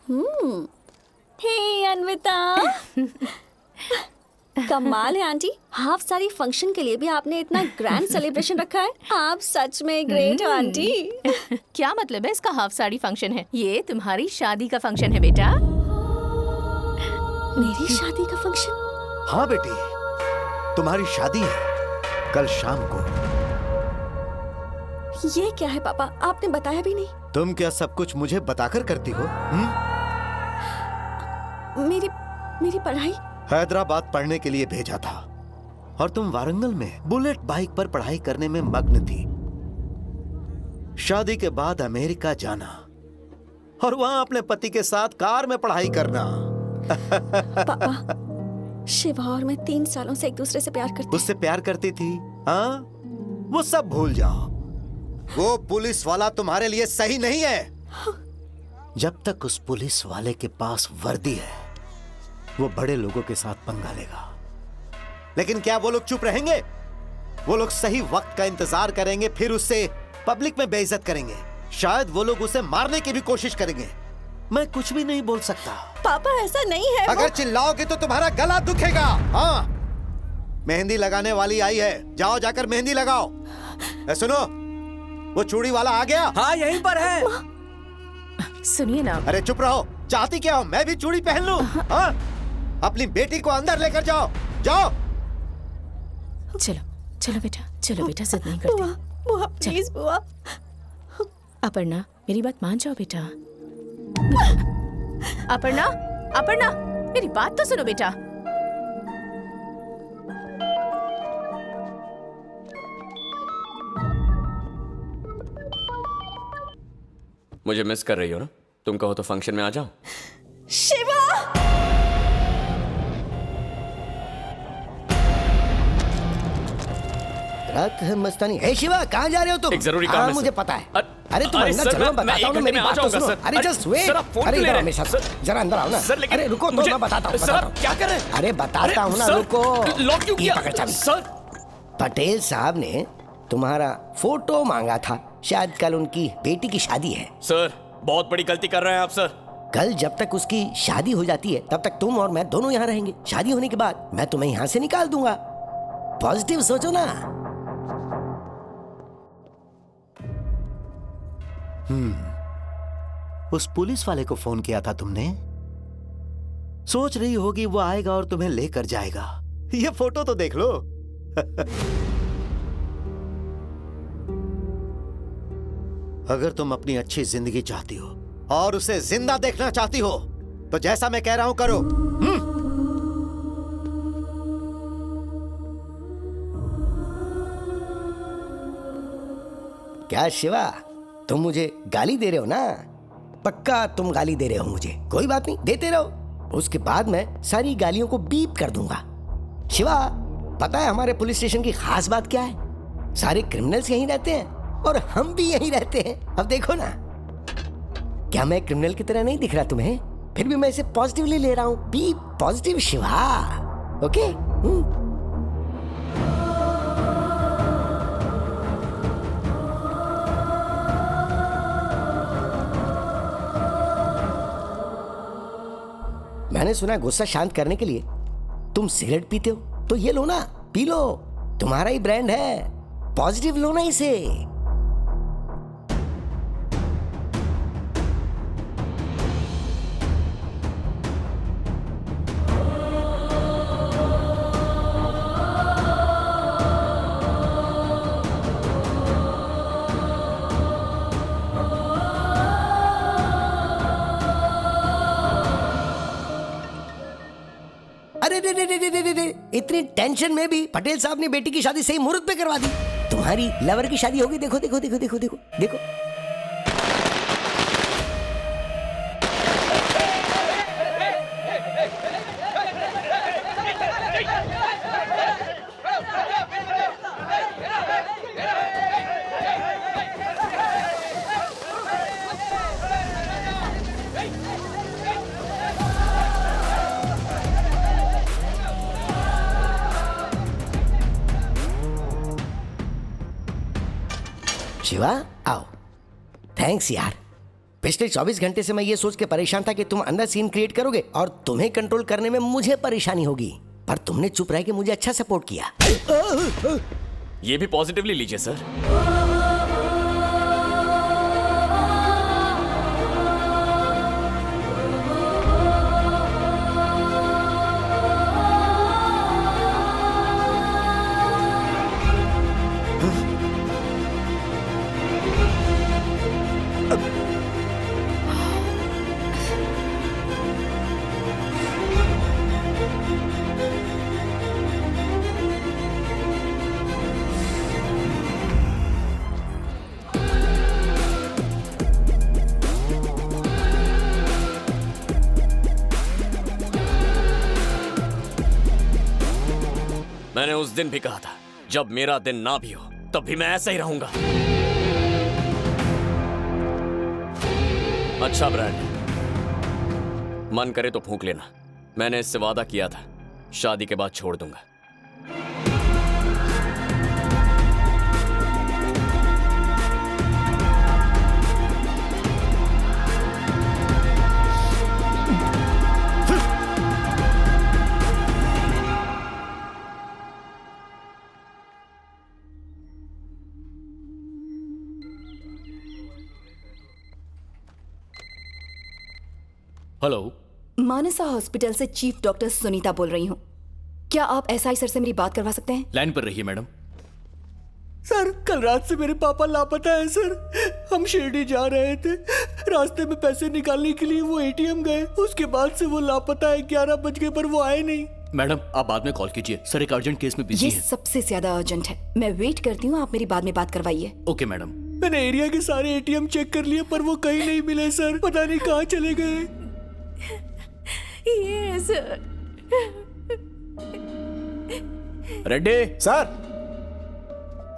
हे अन्विता। कमाल है aunty, half sari function के लिए भी आपने इतना ग्रैंड सेलिब्रेशन रखा है। आप सच में ग्रेट हो आंटी। क्या मतलब है इसका हाफ साड़ी फंक्शन है? ये तुम्हारी शादी का फंक्शन है बेटा। मेरी शादी का फंक्शन? हाँ बेटी, तुम्हारी शादी है कल शाम को। ये क्या है पापा, आपने बताया भी नहीं। तुम क्या सब कुछ मुझे बताकर करती हो? मेरी पढ़ाई? हैदराबाद पढ़ने के लिए भेजा था और तुम वारंगल में बुलेट बाइक पर पढ़ाई करने में मग्न थी। शादी के बाद अमेरिका जाना और वहां अपने पति के साथ कार में पढ़ाई करना। पापा, शिवा और मैं 3 सालों से एक दूसरे से प्यार करते। उससे प्यार करती थी? हाँ, वो सब भूल जाओ। वो पुलिस वाला तुम्हारे लिए सही नहीं है। जब तक उस पुलिस वाले के पास वर्दी है, वो बड़े लोगों के साथ पंगा लेगा। लेकिन क्या वो लोग चुप रहेंगे? वो लोग सही वक्त का इंतजार करेंगे, फिर उससे पब्लिक में बेइज्जत करेंगे। शायद वो लोग उसे मारने की भी कोशिश करेंगे। मैं कुछ भी नहीं बोल सकता। पापा ऐसा नहीं है। अगर चिल्लाओगे तो तुम्हारा गला दुखेगा। हाँ, मेहंदी लगाने वाली आई है, जाओ जाकर मेहंदी लगाओ। सुनो, वो चूड़ी वाला आ गया? हाँ, यहीं पर है। सुनिए ना। अरे चुप रहो, चाहती क्या हो? मैं भी चूड़ी पहन लूं? हाँ? अपनी बेटी को अंदर लेकर जाओ, जाओ। चलो चलो बेटा, चलो बेटा, जिद नहीं करते। बुआ प्लीज बुआ। अपर्णा, मेरी बात मान जाओ बेटा। अपर्णा, अपर्णा, मेरी बात तो सुनो बेटा। मुझे मिस कर रही हो ना? तुम कहो तो फंक्शन में आ जाओ। शिवा! रात है मस्तानी। हे शिवा, कहाँ जा रहे हो तुम? एक जरूरी काम है मुझे पता है। अरे तुम अरे अंदर सर, चलो, मैं बताता हूँ ना, मेरी बात तो सुनो। अरे जस्ट वेट। सर, आप फोन अरे क्यों ले इधर आओ रहे मेरे हैं? साथ, जरा अंदर आओ ना। सर, लेकिन अरे रुको तो मुझे- मैं बताता हूँ। सर, आप क्या कर रहे हैं? अरे बताता हूँ ना, सर, रुको। लॉक क्यों ये किया? पकड़ चाबी। सर, पटेल साहब ने तुम्हारा फोटो मांगा था। शायद कल उनकी बेटी की शादी है। सर, बहुत बड़ी गलती कर रहे हैं आप सर। कल जब तक उसकी शादी हो जाती है, तब तक तुम और मैं दोनों यहाँ रहेंगे। शादी होने के बाद मैं तुम्हें यहाँ से निकाल दूंगा। पॉजिटिव सोचो ना। उस पुलिस वाले को फोन किया था तुमने? सोच रही होगी वो आएगा और तुम्हें लेकर जाएगा। ये फोटो तो देख लो। अगर तुम अपनी अच्छी जिंदगी चाहती हो और उसे जिंदा देखना चाहती हो, तो जैसा मैं कह रहा हूं करो। क्या शिवा, तुम मुझे गाली दे रहे हो ना? पक्का तुम गाली दे रहे हो मुझे। कोई बात नहीं, देते रहो। उसके बाद मैं सारी गालियों को बीप कर दूंगा। शिवा, पता है हमारे पुलिस स्टेशन की खास बात क्या है? सारे क्रिमिनल्स यहीं रहते हैं और हम भी यहीं रहते हैं। अब देखो ना, क्या मैं क्रिमिनल की तरह नहीं दिख रहा तुम्हें? फिर भी मैं इसे पॉजिटिवली ले रहा हूँ। Be positive Shiva, okay? मैंने सुना गुस्सा शांत करने के लिए तुम सिगरेट पीते हो, तो ये लो ना, पी लो। तुम्हारा ही ब्रांड है, पॉजिटिव लो ना इसे। अरे रे रे रे रे रे रे, इतनी टेंशन में भी पटेल साहब ने बेटी की शादी सही मुहूर्त पे करवा दी। तुम्हारी लवर की शादी होगी। देखो देखो देखो देखो देखो देखो। शिवा, आओ। थैंक्स यार, पिछले 24 घंटे से मैं ये सोच के परेशान था कि तुम अंदर सीन क्रिएट करोगे और तुम्हें कंट्रोल करने में मुझे परेशानी होगी, पर तुमने चुप रह के मुझे अच्छा सपोर्ट किया। ये भी पॉजिटिवली लीजिए सर। मैंने उस दिन भी कहा था, जब मेरा दिन ना भी हो तब भी मैं ऐसा ही रहूंगा। अच्छा ब्रैड, मन करे तो फूंक लेना। मैंने इससे वादा किया था, शादी के बाद छोड़ दूंगा। हेलो, मानसा हॉस्पिटल से चीफ डॉक्टर सुनीता बोल रही हूँ। क्या आप एसआई सर से मेरी बात करवा सकते हैं? लाइन पर रहिए मैडम। सर, कल रात से मेरे पापा लापता है सर। हम शिरडी जा रहे थे, रास्ते में पैसे निकालने के लिए वो एटीएम गए, उसके बाद से वो लापता है। 11 बज गए पर वो आए नहीं। मैडम, आप बाद में कॉल कीजिए, सर एक अर्जेंट केस में बिजी ये है। सबसे ज्यादा अर्जेंट है। मैं वेट करती हूँ, आप मेरी बाद में बात करवाइए। Okay madam. मैंने एरिया के सारे एटीएम चेक कर लिए पर वो कहीं नहीं मिले सर। पता नहीं कहाँ चले गए। यस रेड्डी सर,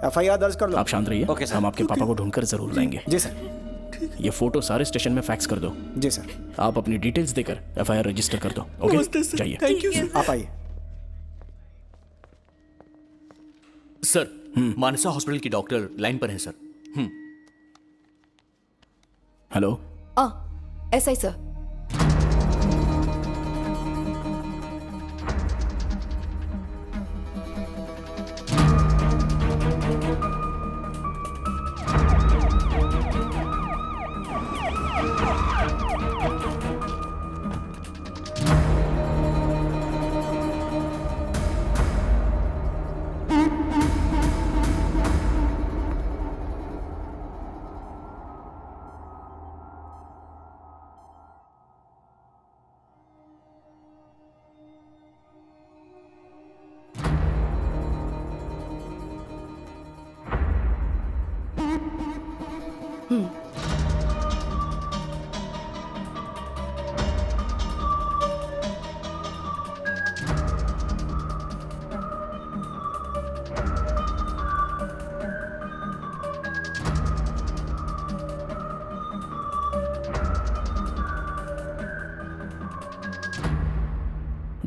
एफआईआर दर्ज कर लो। आप शांत रहिए। Okay sir. हम आपके पापा को ढूंढकर जरूर लाएंगे। जी सर। ये फोटो सारे स्टेशन में फैक्स कर दो। जी सर। आप अपनी डिटेल्स देकर एफआईआर रजिस्टर कर दो। ओके, नमस्ते सर। चाहिए थैंक यू सर। आप आइए। सर, मानसा हॉस्पिटल की डॉक्टर लाइन पर है sir. Hello, SI sir.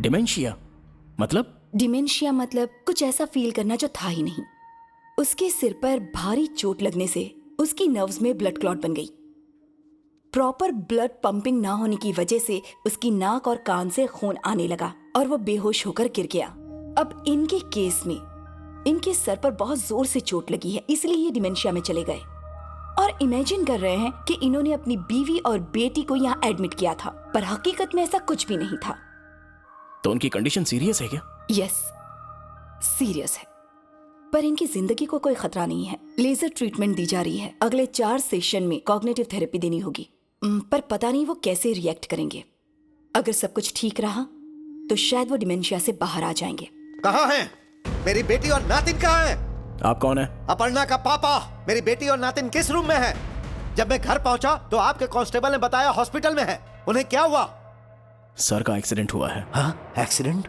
Dementia मतलब? डिमेंशिया मतलब कुछ ऐसा फील करना जो था ही नहीं। उसके सिर पर भारी चोट लगने से उसकी नर्व्स में ब्लड क्लॉट बन गई। प्रॉपर ब्लड पंपिंग ना होने की वजह से उसकी नाक और कान से खून आने लगा और वो बेहोश होकर गिर गया। अब इनके केस में इनके सर पर बहुत जोर से चोट लगी है, इसलिए ये डिमेंशिया में चले गए और इमेजिन कर रहे हैं कि इन्होंने अपनी बीवी और बेटी को यहाँ एडमिट किया था, पर हकीकत में ऐसा कुछ भी नहीं था। तो उनकी कंडीशन सीरियस है क्या? यस, सीरियस है, पर इनकी जिंदगी को कोई खतरा नहीं है। लेजर ट्रीटमेंट दी जा रही है। अगले 4 सेशन में कॉग्निटिव थेरेपी देनी होगी, पर पता नहीं वो कैसे रिएक्ट करेंगे। अगर सब कुछ ठीक रहा तो शायद वो डिमेंशिया से बाहर आ जाएंगे। कहाँ हैं? मेरी बेटी और नातिन कहाँ हैं? आप कौन है? अपर्णा का पापा। मेरी बेटी और नातिन किस रूम में है? जब मैं घर पहुंचा तो आपके कांस्टेबल ने बताया हॉस्पिटल में है। उन्हें क्या हुआ? सर का एक्सीडेंट हुआ है। हाँ, एक्सीडेंट?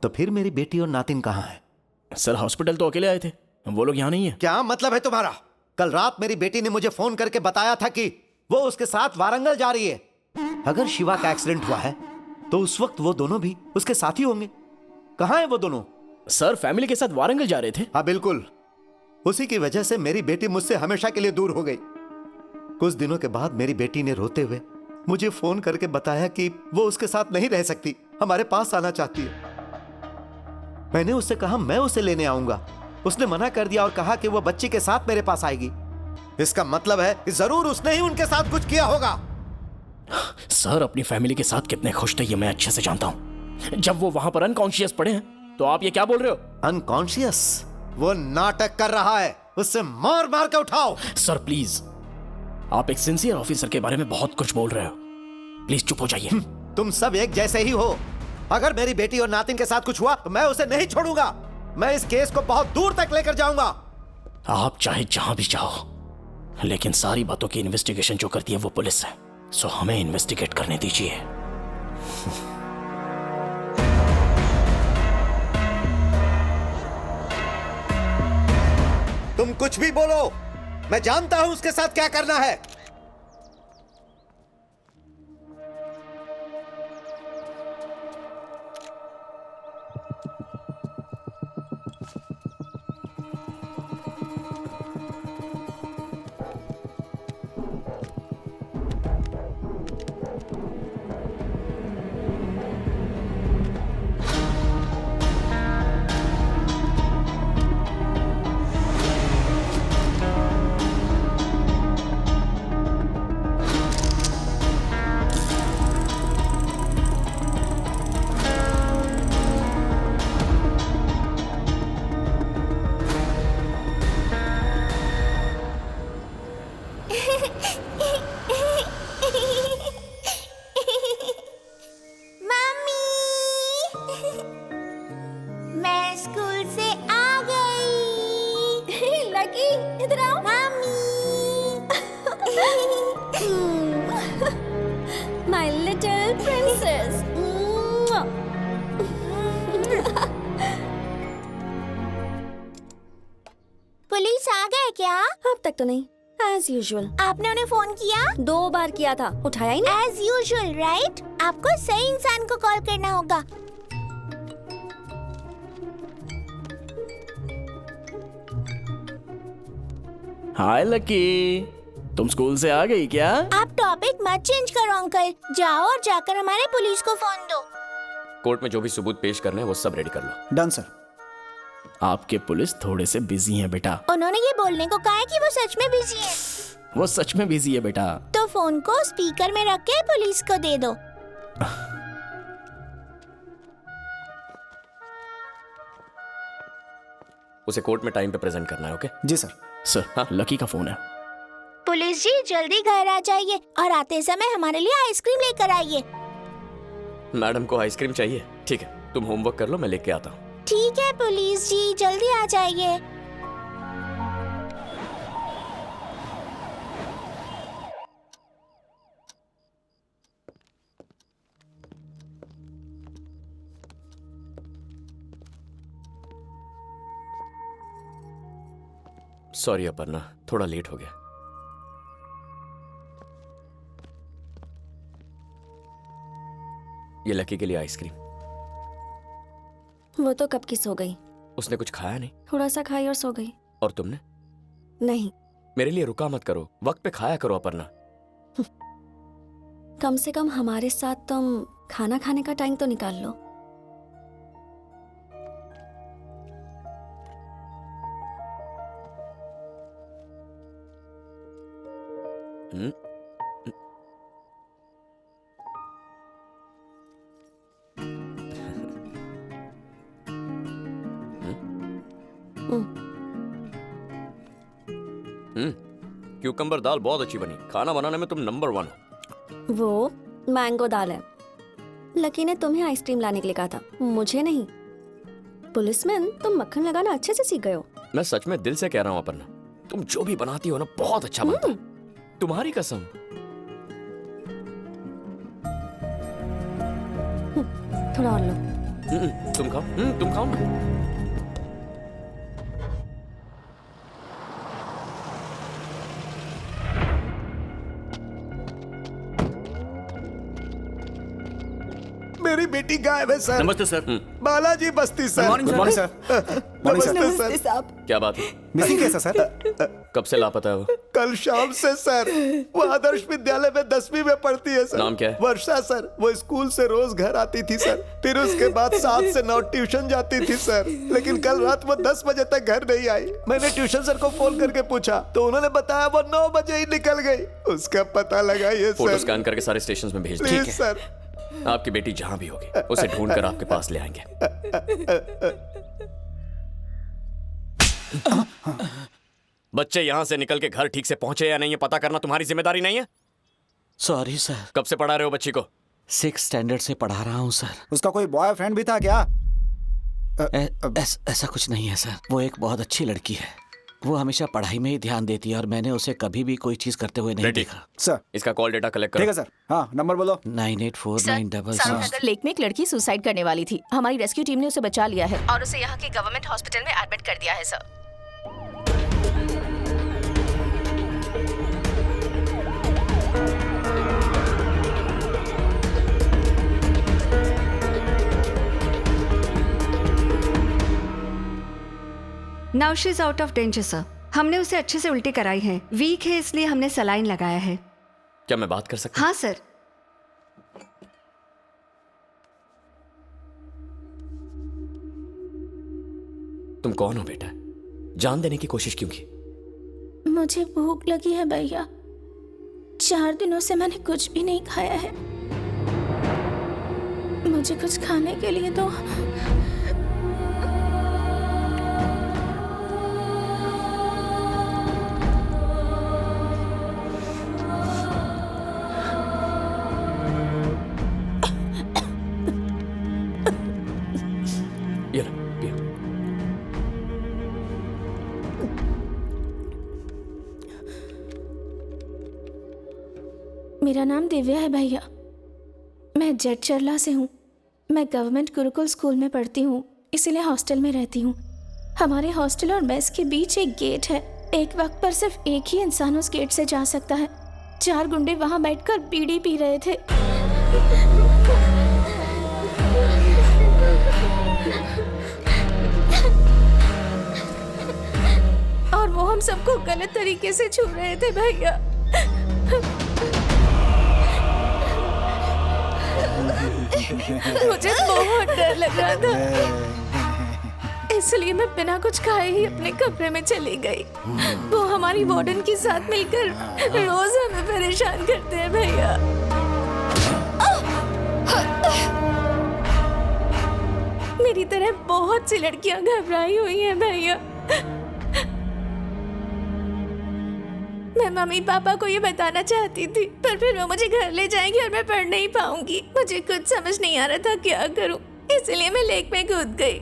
तो फिर मेरी बेटी और नातिन कहाँ है? सर हॉस्पिटल तो अकेले आए थे, वो लोग यहाँ नहीं है। क्या मतलब है तुम्हारा? कल रात मेरी बेटी ने मुझे फोन करके बताया था कि वो उसके साथ वारंगल जा रही है। अगर शिवा का एक्सीडेंट हुआ है तो उस वक्त वो दोनों भी उसके साथ ही होंगे। कहाँ है वो दोनों? सर फैमिली के साथ वारंगल जा रहे थे। हाँ बिल्कुल, उसी की वजह से मेरी बेटी मुझसे हमेशा के लिए दूर हो गई। कुछ दिनों के बाद मेरी बेटी ने रोते हुए मुझे फोन करके बताया कि वो उसके साथ नहीं रह सकती, हमारे पास आना चाहती है। मैंने उससे कहा मैं उसे लेने आऊंगा। उसने मना कर दिया और कहा कि वो बच्ची के साथ मेरे पास आएगी। इसका मतलब है कि जरूर उसने ही उनके साथ कुछ किया होगा। सर अपनी फैमिली के साथ कितने खुश थे ये मैं अच्छे से जानता हूँ। जब वो वहां पर अनकॉन्शियस पड़े हैं तो आप ये क्या बोल रहे हो? अनकॉन्शियस? वो नाटक कर रहा है, उससे मार मार के उठाओ। सर प्लीज, आप एक सिंसियर ऑफिसर के बारे में बहुत कुछ बोल रहे हो, प्लीज चुप हो जाइए। तुम सब एक जैसे ही हो। अगर मेरी बेटी और नातिन के साथ कुछ हुआ तो मैं उसे नहीं छोड़ूंगा। मैं इस केस को बहुत दूर तक लेकर जाऊंगा। आप चाहे जहां भी जाओ, लेकिन सारी बातों की इन्वेस्टिगेशन जो करती है वो पुलिस है, सो हमें इन्वेस्टिगेट करने दीजिए। तुम कुछ भी बोलो, मैं जानता हूं उसके साथ क्या करना है। My little princess. पुलिस आ गए क्या? अब तक तो नहीं, as usual. आपने उन्हें फोन किया? 2 बार किया था, उठाया ही नहीं। As usual, right? आपको सही इंसान को कॉल करना होगा। हाय लकी, तुम स्कूल से आ गई क्या? आप टॉपिक मत चेंज करो अंकल, जाओ और जाकर हमारे पुलिस को फोन दो। कोर्ट में जो भी सबूत पेश करने हैं वो सब रेडी कर लो। Done sir. आपके पुलिस थोड़े से बिजी हैं बेटा। उन्होंने ये बोलने को कहा है कि वो सच में बिजी है। वो सच में बिजी है बेटा। तो फोन को स्पीकर में रख के पुलिस को दे दो। उसे कोर्ट में टाइम पे प्रेजेंट करना है, ओके? जी सर। सर हाँ, लकी का फोन है। पुलिस जी जल्दी घर आ जाइए और आते समय हमारे लिए आइसक्रीम लेकर आइए। मैडम को आइसक्रीम चाहिए? ठीक है, तुम होमवर्क कर लो, मैं लेके आता हूँ। ठीक है पुलिस जी, जल्दी आ जाइए। सॉरी अपर्णा, थोड़ा लेट हो गया। ये लकी के लिए आइसक्रीम। वो तो कब की सो गई। उसने कुछ खाया नहीं? थोड़ा सा खाई और सो गई। और तुमने? नहीं। मेरे लिए रुका मत करो, वक्त पे खाया करो अपर्णा। कम से कम हमारे साथ तुम खाना खाने का टाइम तो निकाल लो। क्यूकम्बर दाल बहुत अच्छी बनी। खाना बनाने में तुम नंबर 1 हो। वो मैंगो दाल है। लकी ने तुम्हें आइसक्रीम लाने के लिए कहा था, मुझे नहीं। पुलिसमैन, तुम मक्खन लगाना अच्छे से सीख गए हो। मैं सच में दिल से कह रहा हूँ अपर्णा, तुम जो भी बनाती हो ना बहुत अच्छा बनता है। तुम्हारी कसम। थोड़ा और लो। तुम खाओ, तुम खाओ ना। मेरी बेटी गायब है सर। नमस्ते सर। बालाजी बस्ती सर। Morning sir. नमस्ते सर। साहब। क्या बात है? मिसिंग केस है सर। कब से लापता है वो? कल शाम से सर। वो आदर्श विद्यालय में 10वीं में पढ़ती है सर। नाम क्या है? वर्षा सर। वो स्कूल से रोज घर आती थी सर, फिर उसके बाद 7 से 9 ट्यूशन जाती थी सर, लेकिन कल रात वो 10 बजे तक घर नहीं आई। मैंने ट्यूशन सर को फोन करके पूछा तो उन्होंने बताया वो 9 बजे ही निकल गई। उसका पता लगाइए फोटो सर। स्कैन करके सारे स्टेशंस में भेज प्लीज दीजिए। सर। आपकी बेटी जहां भी होगी उसे ढूंढकर आपके पास ले आएंगे। बच्चे यहां से निकल के घर ठीक से पहुंचे या नहीं ये पता करना तुम्हारी जिम्मेदारी नहीं है? Sorry sir. कब से पढ़ा रहे हो बच्ची को? 6th स्टैंडर्ड से पढ़ा रहा हूँ सर। उसका कोई बॉयफ्रेंड भी था क्या? ऐसा कुछ नहीं है सर। वो एक बहुत अच्छी लड़की है। वो हमेशा पढ़ाई में ही ध्यान देती है और मैंने उसे कभी भी कोई चीज करते हुए नहीं देखा। सर इसका कॉल डेटा कलेक्ट करो। ठीक है सर। हाँ नंबर बोलो। 984966। लेक में एक लड़की सुसाइड करने वाली थी। हमारी रेस्क्यू टीम ने उसे बचा लिया है और उसे यहाँ के गवर्नमेंट हॉस्पिटल में एडमिट कर दिया है sir. Now she is out of danger sir. हमने उसे अच्छे से उल्टी कराई है। वीक है इसलिए हमने सलाइन लगाया है। क्या मैं बात कर सकता हूं? हाँ सर। तुम कौन हो बेटा? जान देने की कोशिश क्यों की? मुझे भूख लगी है भैया। 4 दिनों से मैंने कुछ भी नहीं खाया है। मुझे कुछ खाने के लिए दो। ये लो, पियो। मेरा नाम दिव्या है भैया। मैं जेट चरला से हूँ। मैं गवर्नमेंट गुरुकुल स्कूल में पढ़ती हूँ, इसीलिए हॉस्टल में रहती हूँ। हमारे हॉस्टल और मेस के बीच एक गेट है। एक वक्त पर सिर्फ एक ही इंसान उस गेट से जा सकता है। 4 गुंडे वहाँ बैठकर बीड़ी पी रहे थे। और वो हम सबको गलत तरीके से छू रहे थे भैया। मुझे बहुत डर लग रहा था, इसलिए मैं बिना कुछ खाए ही अपने कमरे में चली गई। वो हमारी वार्डन के साथ मिलकर रोज हमें परेशान करते हैं भैया। मेरी तरह बहुत सी लड़कियां घबराई हुई हैं भैया। मैं मम्मी पापा को ये बताना चाहती थी, पर फिर वो मुझे घर ले जाएंगे और मैं पढ़ नहीं पाऊंगी। मुझे कुछ समझ नहीं आ रहा था क्या करूं, इसलिए मैं लेक में कूद गई।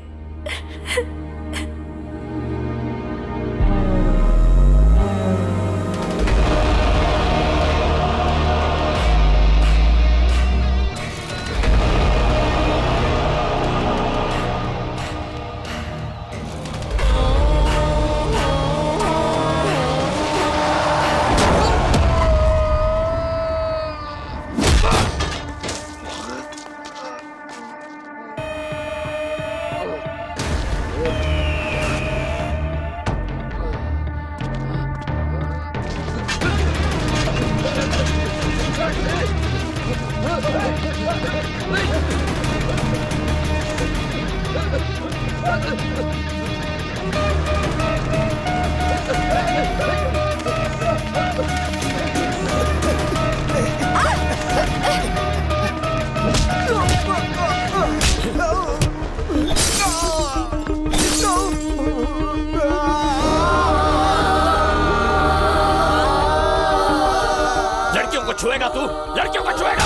लड़कियों को छुएगा तू? लड़कियों को छुएगा?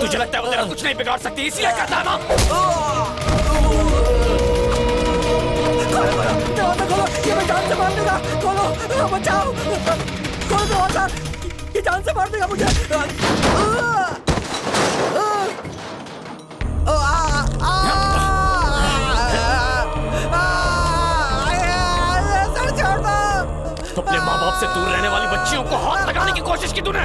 तुझे लगता है वो तेरा कुछ नहीं बिगाड़ सकती इसलिए करता ना? ये मैं जान से मार देगा। खोलो, बचाओ। खोलो दरवाजा, ये जान से मार देगा मुझे। सर छोड़ दो। तो अपने माँ बाप से दूर रहने वाली बच्चियों को हाथ लगाने की कोशिश की तूने।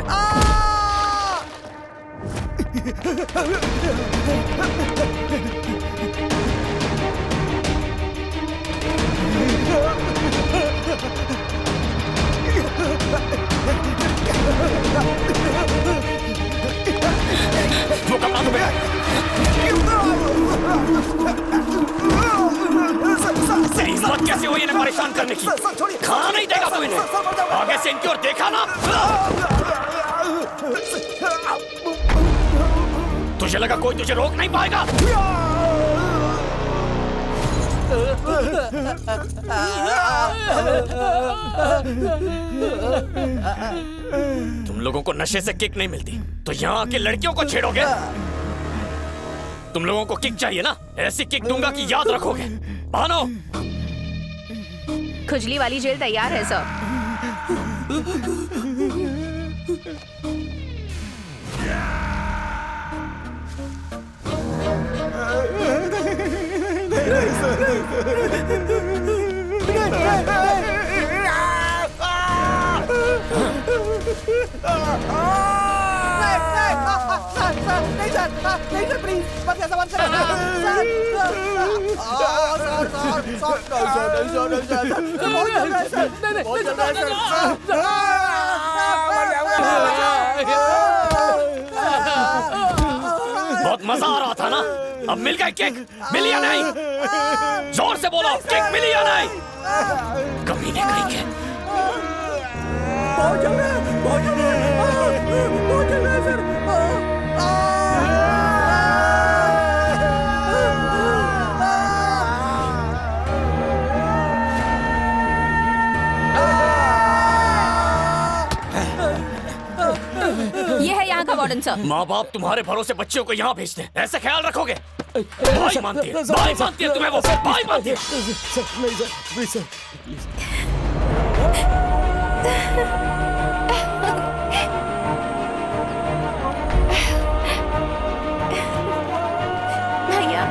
वो कपड़ा तुम्हें तेरी हिम्मत कैसे हुई इन्हें परेशान करने की? खाना नहीं देगा तू इन्हें। आगे से इनकी ओर देखा ना, तुझे लगा कोई तुझे रोक नहीं पाएगा? तुम लोगों को नशे से किक नहीं मिलती तो यहाँ आके लड़कियों को छेड़ोगे? तुम लोगों को किक चाहिए ना, ऐसी किक दूंगा कि याद रखोगे। मानो खुजली वाली जेल तैयार है सर। बहुत मजा आ रहा था ना, अब मिल गई किक? मिली या नहीं? जोर से बोलो, किक मिली या नहीं? कमीने कहीं के। बहुत जल रहा है, बहुत जल रहा है, बहुत जल रहा है सर। ये है यहाँ का वार्डन सर। माँ बाप तुम्हारे भरोसे बच्चियों को यहाँ भेजते हैं, ऐसे ख्याल रखोगे? भाई मानती है, भाई मानती है तुम्हें, वो भाई मानती है। नहीं सर, प्लीज सर, प्लीज। भैया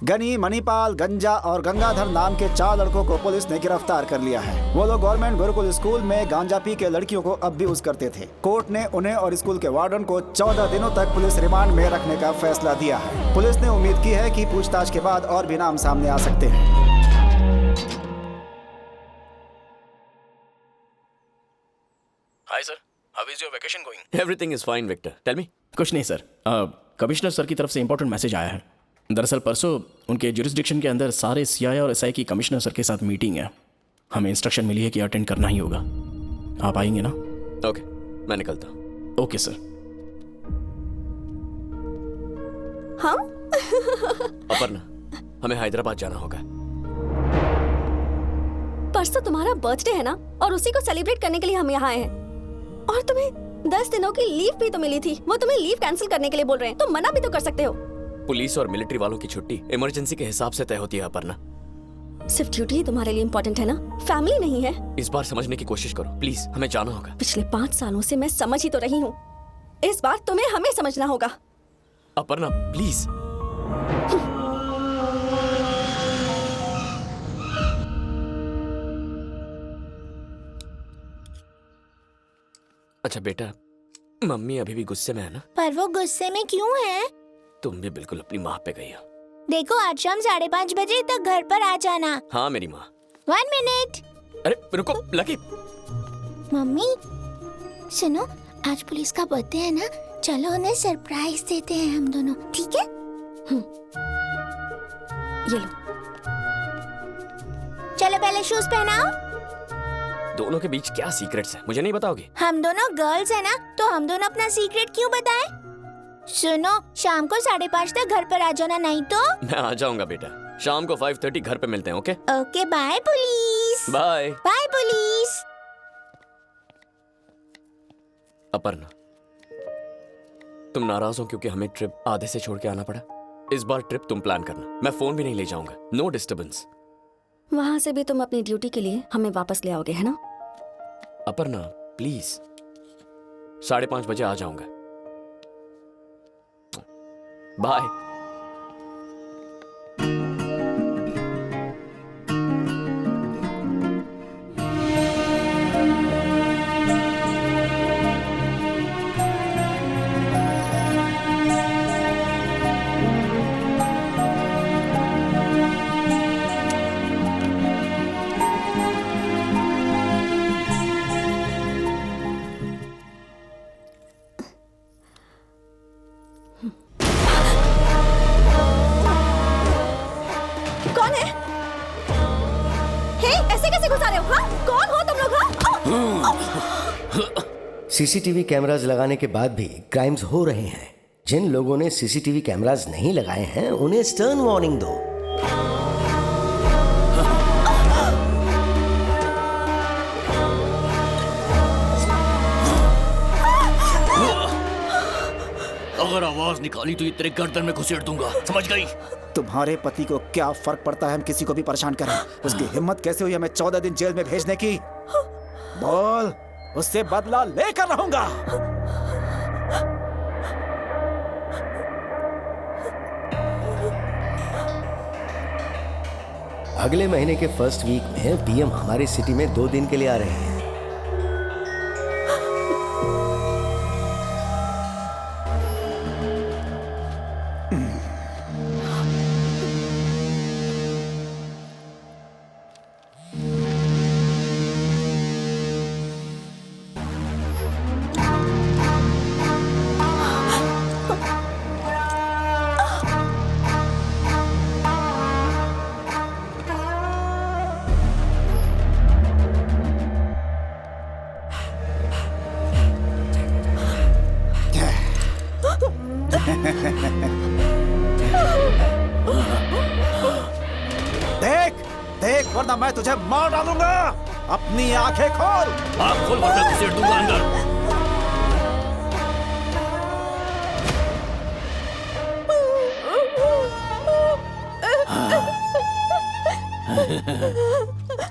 गनी, मणिपाल, गंजा और गंगाधर नाम के 4 लड़कों को पुलिस ने गिरफ्तार कर लिया है। वो लोग गवर्नमेंट गुरुकुल स्कूल में गांजा पी के लड़कियों को अब्यूज करते थे। कोर्ट ने उन्हें और स्कूल के वार्डन को 14 दिनों तक पुलिस रिमांड में रखने का फैसला दिया है। पुलिस ने उम्मीद की है कि पूछताछ के बाद और भी नाम सामने आ सकते हैं। Hi sir, how is your vacation going? Everything is fine Victor, tell me. कुछ नहीं सर, कमिश्नर सर की तरफ से इंपॉर्टेंट मैसेज आया है। दरअसल परसों उनके जुरिस्डिक्शन के अंदर सारे सीआई और एसआई की कमिश्नर सर के साथ मीटिंग है। हमें इंस्ट्रक्शन मिली है कि अटेंड करना ही होगा। आप आएंगे ना? ओके, मैं निकलता हूँ। Okay sir. हाँ अपर्णा, हमें हैदराबाद जाना होगा। परसों तुम्हारा बर्थडे है ना, और उसी को सेलिब्रेट करने के लिए हम यहाँ आए हैं। और तुम्हें 10 दिनों की लीव भी तो मिली थी, वो तुम्हें लीव कैंसिल करने के लिए बोल रहे हैं, तो मना भी तो कर सकते हो। पुलिस और मिलिट्री वालों की छुट्टी इमरजेंसी के हिसाब से तय होती है अपर्णा। सिर्फ ड्यूटी ही तुम्हारे लिए इम्पोर्टेंट है ना, फैमिली नहीं है। इस बार समझने की कोशिश करो प्लीज, हमें जाना होगा। पिछले 5 सालों से मैं समझ ही तो रही हूँ, इस बार तुम्हें हमें समझना होगा। अपर्णा प्लीज। अच्छा बेटा, मम्मी अभी भी गुस्से में है ना? पर वो गुस्से में क्यों है? तुम भी बिल्कुल अपनी माँ पे गई हो। देखो आज शाम 5:30 बजे तक घर पर आ जाना। हाँ मेरी माँ। 1 मिनट। अरे रुको लकी। मम्मी सुनो, आज पुलिस का बर्थडे है ना, चलो उन्हें सरप्राइज देते हैं हम दोनों, ठीक है? ये लो। चलो पहले शूज पहनाओ। दोनों के बीच क्या सीक्रेट्स है, मुझे नहीं बताओगे? हम दोनों गर्ल्स है ना, तो हम दोनों अपना सीक्रेट क्यों बताएं? सुनो, शाम को 5:30 तक घर पर आ जाना, नहीं तो। मैं आ जाऊंगा बेटा, शाम को 5:30 घर पे मिलते हैं। Okay okay, bye police. Bye bye police. Aparna, तुम नाराज हो क्योंकि हमें ट्रिप आधे से छोड़ के आना पड़ा? इस बार ट्रिप तुम प्लान करना, मैं फोन भी नहीं ले जाऊंगा। No disturbance. वहां से भी तुम अपनी ड्यूटी के लिए हमें वापस ले आओगे, है ना? अपर्णा प्लीज, 5:30 बजे आ जाऊंगा। बाय। कौन है? हे, ऐसे कैसे घुसा रहे हो? हाँ? कौन हो तुम लोग? हाँ? सीसीटीवी कैमरास लगाने के बाद भी क्राइम्स हो रहे हैं। जिन लोगों ने सीसीटीवी कैमरास नहीं लगाए हैं उन्हें स्टर्न वार्निंग दो। अगर आवाज निकाली तो ये तेरे गर्दन में घुसेड़ दूंगा, समझ गई? तुम्हारे पति को क्या फर्क पड़ता है हम किसी को भी परेशान करें? उसकी हिम्मत कैसे हुई हमें 14 दिन जेल में भेजने की? बोल, उससे बदला लेकर रहूंगा। अगले महीने के फर्स्ट वीक में पीएम हमारी सिटी में 2 दिन के लिए आ रहे हैं। देख देख, वरना मैं तुझे मार डालूंगा। अपनी आंखें खोल। आँख खोल वरना घुसेड़ दूंगा अंदर।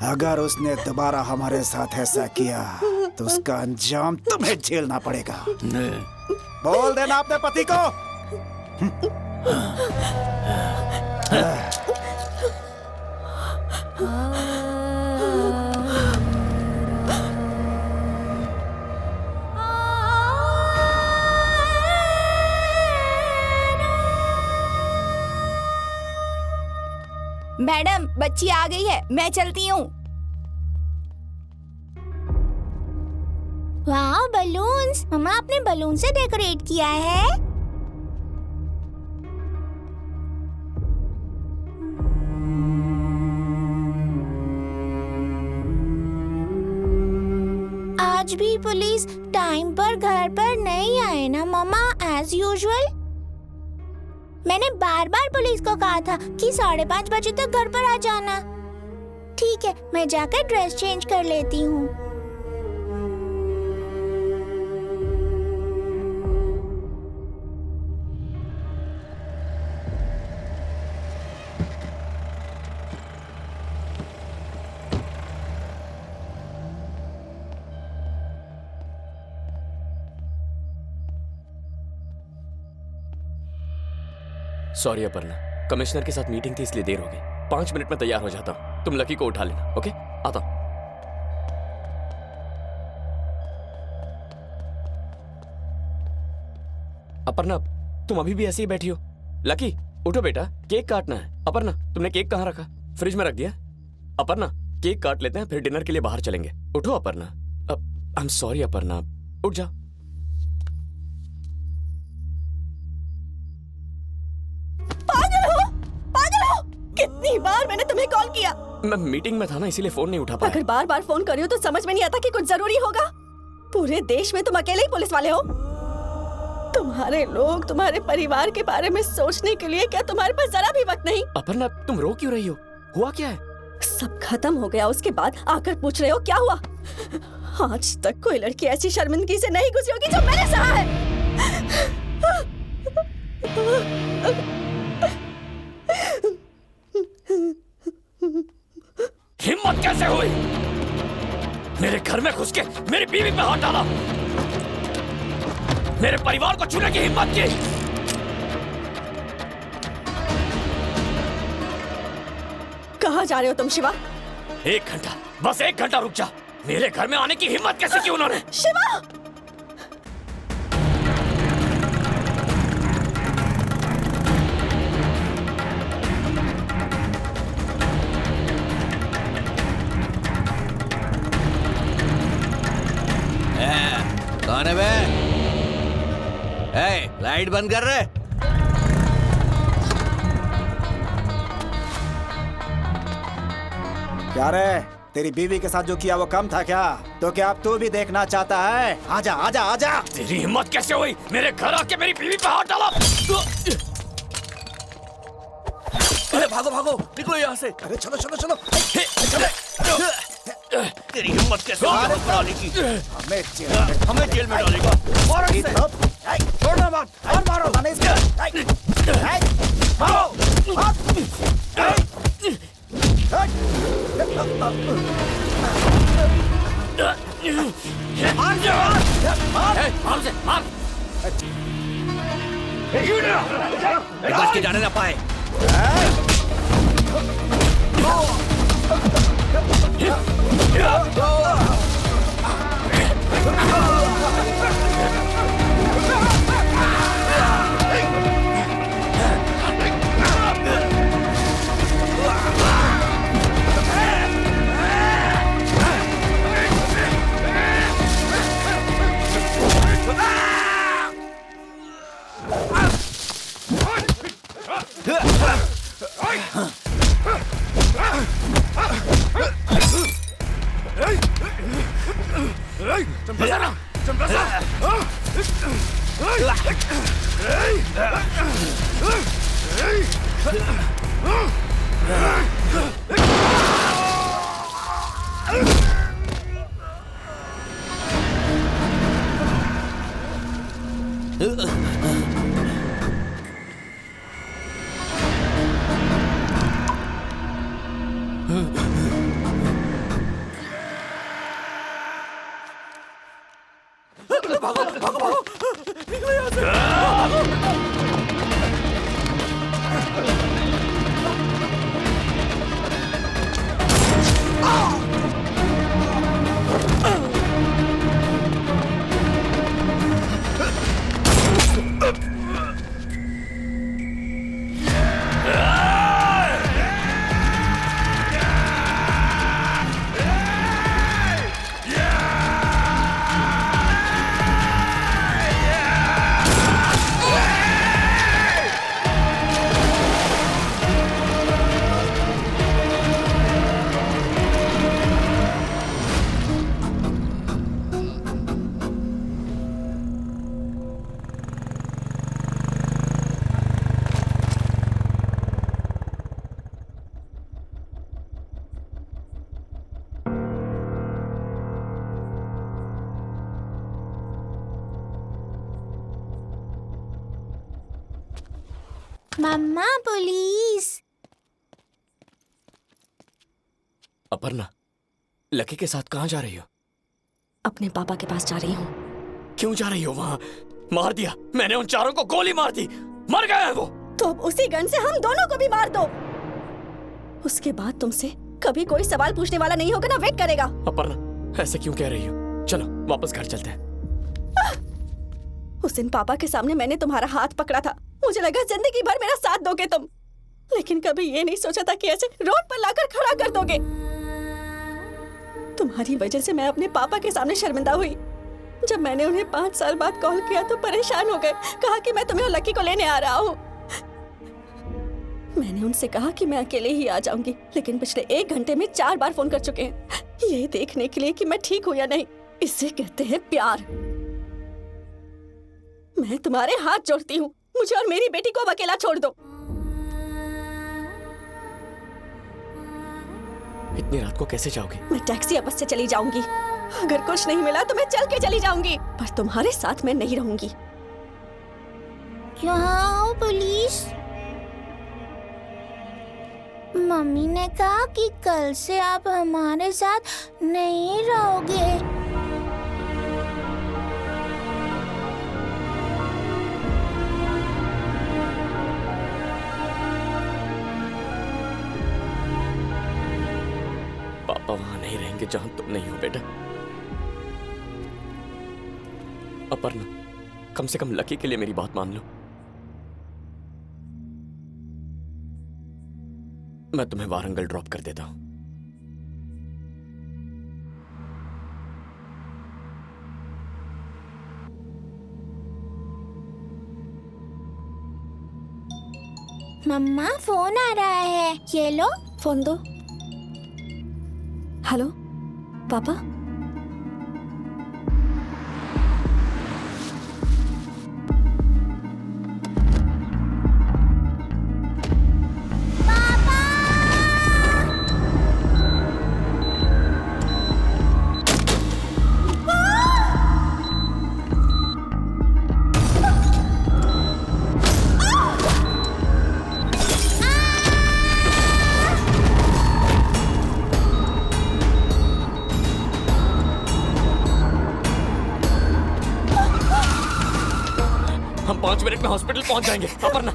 अगर उसने दोबारा हमारे साथ ऐसा किया तो उसका अंजाम तुम्हें झेलना पड़ेगा। बोल देना अपने पति को। मैडम, बच्ची आ गई है, मैं चलती हूँ। वाह, बलून्स! मम्मा आपने बलून से डेकोरेट किया है। आज भी पुलिस टाइम पर घर पर नहीं आए ना मम्मा, एज यूजुअल? मैंने बार बार पुलिस को कहा था कि 5:30 बजे तक घर पर आ जाना। ठीक है, मैं जाकर ड्रेस चेंज कर लेती हूँ। सॉरी अपर्णा, कमिश्नर के साथ मीटिंग थी इसलिए देर हो गई। 5 मिनट में तैयार हो जाता हूँ, तुम लकी को उठा लेना। ओके, आता हूँ। अपर्णा, तुम अभी भी ऐसे ही बैठी हो? लकी उठो बेटा, केक काटना है। अपर्णा, तुमने केक कहाँ रखा? फ्रिज में रख दिया? अपर्णा, केक काट लेते हैं, फिर डिनर के लिए बाहर चलेंगे। उठो Aparna. I am sorry Aparna, उठ जा। कितनी बार मैंने तुम्हें कॉल किया? मैं मीटिंग में था ना, इसीलिए फोन नहीं उठा पाया। अगर बार बार फोन कर रही हो तो समझ में नहीं आता कि कुछ जरूरी होगा? पूरे देश में तुम अकेले ही पुलिस वाले हो? तुम्हारे लोग, तुम्हारे परिवार के बारे में सोचने के लिए क्या तुम्हारे पास जरा भी वक्त नहीं? अपर्णा, तुम रो क्यों रही हो? हुआ क्या है? सब खत्म हो गया, उसके बाद आकर पूछ रहे हो क्या हुआ? आज तक कोई लड़की ऐसी शर्मिंदगी से नहीं गुजरी होगी जो मैंने सहा है। घर में घुस के मेरी बीवी पे हाथ डाला, मेरे परिवार को छूने की हिम्मत की। कहाँ जा रहे हो तुम शिवा? 1 घंटा, बस 1 घंटा रुक जा। मेरे घर में आने की हिम्मत कैसे की उन्होंने? शिवा! कौन है बे? लाइट बंद कर रहे। क्या रे, तेरी बीवी के साथ जो किया वो कम था क्या? तो क्या अब तू भी देखना चाहता है? आजा आजा आजा। तेरी हिम्मत कैसे हुई मेरे घर आके मेरी बीवी पे हाथ डाला? अरे भागो भागो, निकलो यहाँ से। अरे चलो चलो चलो। तेरी हिम्मत कैसे हुई हमें डालने की? हमें जेल में डालेगा। छोड़ना मत और मारो। बच के जाने ना पाए। मम्मा पुलिस। अपर्णा, लकी के साथ कहाँ जा रही हो? अपने पापा के पास जा रही हूँ। क्यों जा रही हो वहाँ? मार दिया मैंने उन चारों को, गोली मार दी, मर गए हैं वो। तो अब उसी गन से हम दोनों को भी मार दो। उसके बाद तुमसे कभी कोई सवाल पूछने वाला नहीं होगा ना, वेट करेगा। अपर्णा, ऐसे क्यों कह रही हो? चलो वापस घर चलते हैं। उस दिन पापा के सामने मैंने तुम्हारा हाथ पकड़ा था, मुझे लगा जिंदगी भर मेरा साथ दोगे तुम, लेकिन कभी ये नहीं सोचा था कि ऐसे रोड पर लाकर खड़ा कर दोगे। तुम्हारी वजह से मैं अपने पापा के सामने शर्मिंदा हुई। जब मैंने उन्हें 5 साल बाद कॉल किया तो परेशान हो गए, कहा कि मैं तुम्हें और लकी को लेने आ रहा हूँ। मैंने उनसे कहा कि मैं अकेले ही आ जाऊंगी, लेकिन पिछले 1 घंटे में 4 बार फोन कर चुके हैं, ये देखने के लिए कि मैं ठीक हूँ या नहीं। इसे कहते हैं प्यार। मैं तुम्हारे हाथ जोड़ती हूँ, मुझे और मेरी बेटी को अब अकेला छोड़ दो। इतनी रात को कैसे जाओगी? मैं टैक्सी या बस से चली जाऊंगी। अगर कुछ नहीं मिला तो मैं चल के चली जाऊंगी, पर तुम्हारे साथ मैं नहीं रहूंगी। क्या पुलिस? मम्मी ने कहा कि कल से आप हमारे साथ नहीं रहोगे। पापा वहां नहीं रहेंगे जहां तुम नहीं हो बेटा। अपर्णा, कम से कम लकी के लिए मेरी बात मान लो। मैं तुम्हें वारंगल ड्रॉप कर देता हूं। मम्मा फोन आ रहा है, ये लो। फोन दो। हेलो पापा। हम 5 मिनट में हॉस्पिटल पहुंच जाएंगे। अपर्णा,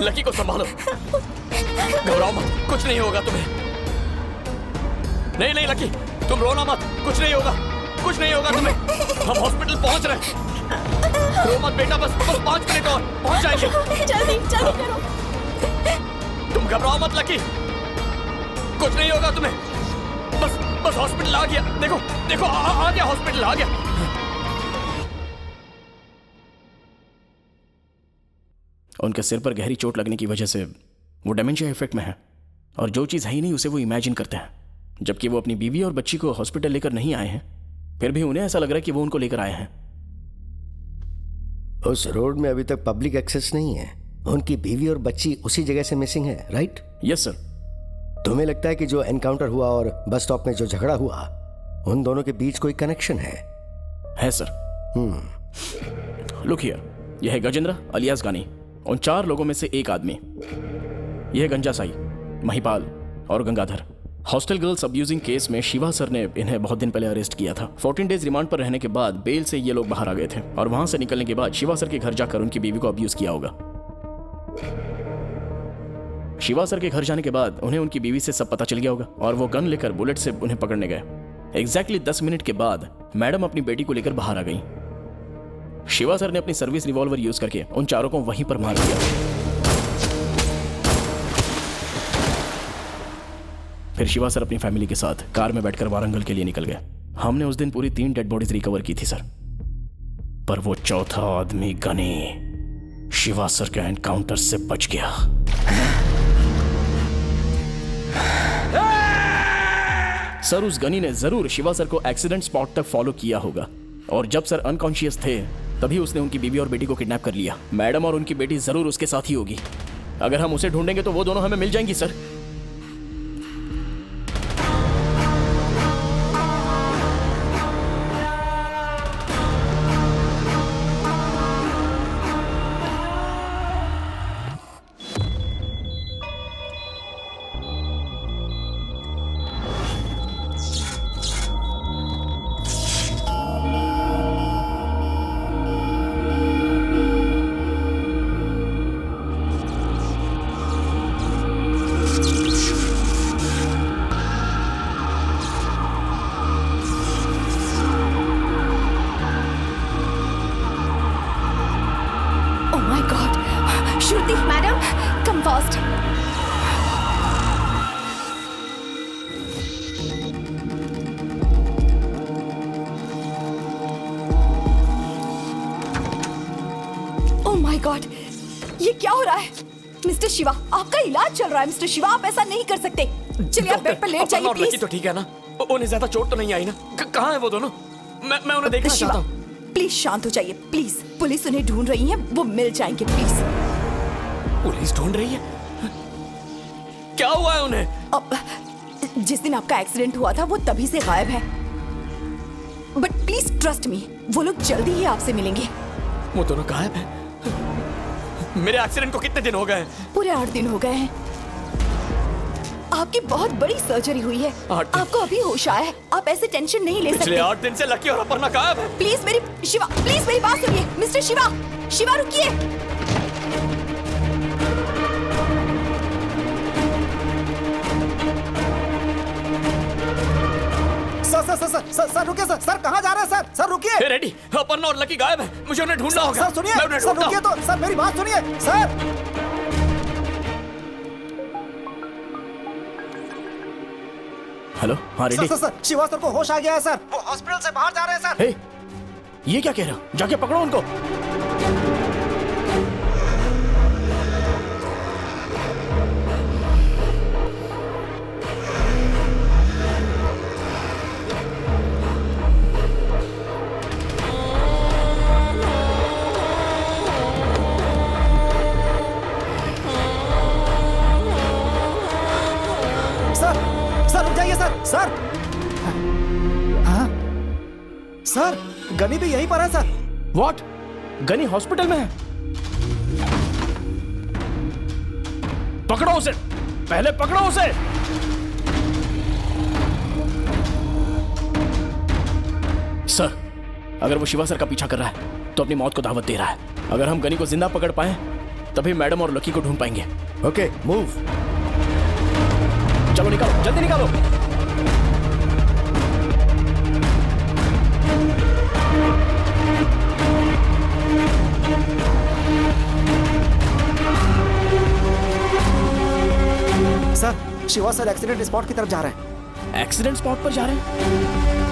लकी को संभालो। घबराओ मत, कुछ नहीं होगा तुम्हें। नहीं नहीं लकी, तुम रोना मत, कुछ नहीं होगा, कुछ नहीं होगा तुम्हें। हम हॉस्पिटल पहुंच रहे हैं। रो मत बेटा, बस 5 मिनट और पहुंच जाएंगे। जल्दी जल्दी करो। तुम घबराओ मत लकी, कुछ नहीं होगा तुम्हें। बस हॉस्पिटल आ गया। देखो देखो, आ गया, हॉस्पिटल आ गया। उनके सिर पर गहरी चोट लगने की वजह से वो डेमेंशिया इफेक्ट में है और जो चीज़ है ही नहीं उसे वो इमेजिन करते हैं। जबकि वो अपनी बीवी और बच्ची को हॉस्पिटल लेकर नहीं आए हैं, फिर भी उन्हें ऐसा लग रहा है कि वो उनको लेकर आए हैं। उस रोड में अभी तक पब्लिक एक्सेस नहीं है। उनकी बीवी और बच्ची उसी जगह से मिसिंग है, राइट? Yes sir. तुम्हें लगता है कि जो एनकाउंटर हुआ और बस स्टॉप में जो झगड़ा हुआ, उन दोनों के बीच कोई कनेक्शन है सर। लुक हियर, यह है गजेंद्र अलियास गानी। उन 4 लोगों में से एक आदमी। यह गंजा साई, महिपाल और Gangadhar. Hostel girls abusing case में शिवा सर ने इन्हें बहुत दिन पहले अरेस्ट किया था। 14 डेज रिमांड पर रहने के बाद बेल से ये लोग बाहर आ गए थे और वहां से निकलने के बाद शिवा सर के घर जाकर उनकी बीवी को अब्यूज किया होगा। शिवा सर के घर जाने के बाद उन्हें उनकी बीवी से सब पता चल गया होगा और वो गन लेकर बुलेट से उन्हें पकड़ने गए। एग्जैक्टली 10 मिनट के बाद मैडम अपनी बेटी को लेकर बाहर आ गई। शिवा सर ने अपनी सर्विस रिवॉल्वर यूज करके उन 4 को वहीं पर मार दिया। फिर शिवा सर अपनी फैमिली के साथ कार में बैठकर वारंगल के लिए निकल गए। हमने उस दिन पूरी 3 डेड बॉडीज रिकवर की थी सर, पर वो चौथा आदमी गनी शिवा सर के एनकाउंटर से बच गया। सर, उस गनी ने जरूर शिवा सर को एक्सीडेंट स्पॉट तक फॉलो किया होगा और जब सर अनकॉन्शियस थे तभी उसने उनकी बीवी और बेटी को किडनैप कर लिया। मैडम और उनकी बेटी जरूर उसके साथ ही होगी। अगर हम उसे ढूंढेंगे तो वो दोनों हमें मिल जाएंगी सर। ये क्या हो रहा है? मिस्टर शिवा, आपका इलाज चल रहा है। मिस्टर शिवा, आप ऐसा नहीं कर सकते। चलिए आप बेड पर लेट जाइए प्लीज। तो ठीक है ना? उन्हें ज्यादा चोट तो नहीं आई ना? कहाँ है वो दोनों? मैं उन्हें देखना चाहता हूँ। प्लीज शांत हो जाइए प्लीज। पुलिस उन्हें ढूंढ रही है, वो मिल जाएंगे प्लीज। पुलिस ढूंढ रही है? क्या हुआ है उन्हें? जिस दिन आपका एक्सीडेंट हुआ था वो तभी से गायब है। बट प्लीज ट्रस्ट मी, वो लोग जल्दी ही आपसे मिलेंगे। वो दोनों गायब हैं? मेरे एक्सीडेंट को कितने दिन हो गए? पूरे 8 दिन हो गए हैं। आपकी बहुत बड़ी सर्जरी हुई है, आपको अभी होश आया है, आप ऐसे टेंशन नहीं ले पिछले सकते। 8 दिन से लकी और अपर्णा गायब है। प्लीज मेरी बात सुनिए मिस्टर शिवा। शिवा रुकिए। सर रुकिए सर कहाँ जा रहे हैं सर रुकिए। रेडी, अपर्णा और लकी गायब है, मुझे उन्हें ढूंढना होगा। सर सुनिए, मैं उन्हें सर ढूंढता रुकिए हूं। तो, सर मेरी बात सुनिए सर। हेलो, हाँ रेडी। सर शिवा सर को होश आ गया है सर, वो हॉस्पिटल से बाहर जा रहे हैं सर। हे, ये क्या कह रहा? जाके पकड़ो उनको। सर रुक जाइए सर। हाँ सर, गनी भी यहीं पर है सर। व्हाट? गनी हॉस्पिटल में है? पकड़ो उसे, पहले पकड़ो उसे। सर, अगर वो शिवा सर का पीछा कर रहा है तो अपनी मौत को दावत दे रहा है। अगर हम गनी को जिंदा पकड़ पाए तभी मैडम और लकी को ढूंढ पाएंगे। Okay, move. चलो निकालो, जल्दी निकालो। Sir Shiva sir accident spot की तरफ जा रहे हैं। एक्सीडेंट स्पॉट पर जा रहे हैं?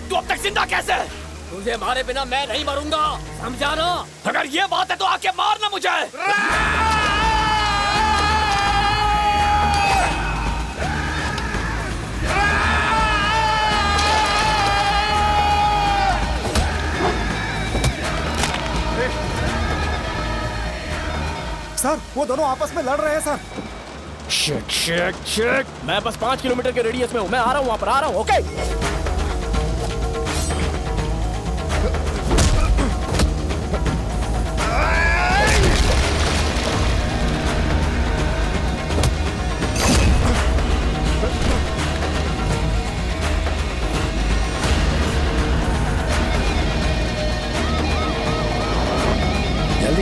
तू अब तक जिंदा कैसे है? तुझे मारे बिना मैं नहीं मरूंगा, समझा ना? अगर ये बात है तो आके मारना मुझे। सर वो दोनों आपस में लड़ रहे हैं सर। शिट, मैं बस 5 किलोमीटर के रेडियस में हूँ, मैं आ रहा हूँ, वहां पर आ रहा हूँ। ओके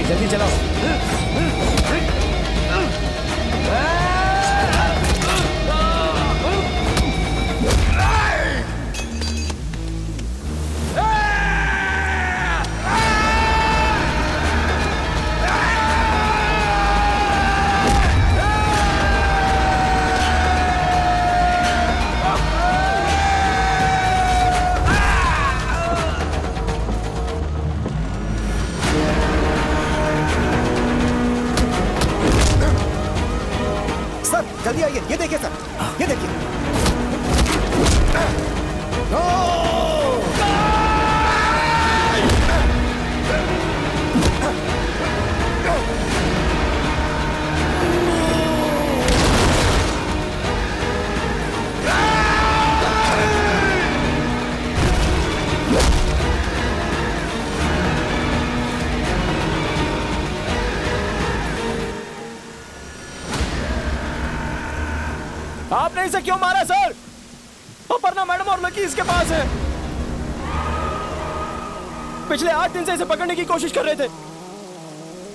जल्दी चलाओ। जल्दी आइए, ये देखिए सर, ये देखिए। आपने इसे क्यों मारा सर? अपर्णा मैडम और लकी इसके पास है। पिछले 8 दिन से इसे पकड़ने की कोशिश कर रहे थे,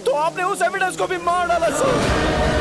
तो आपने उस एविडेंस को भी मार डाला सर।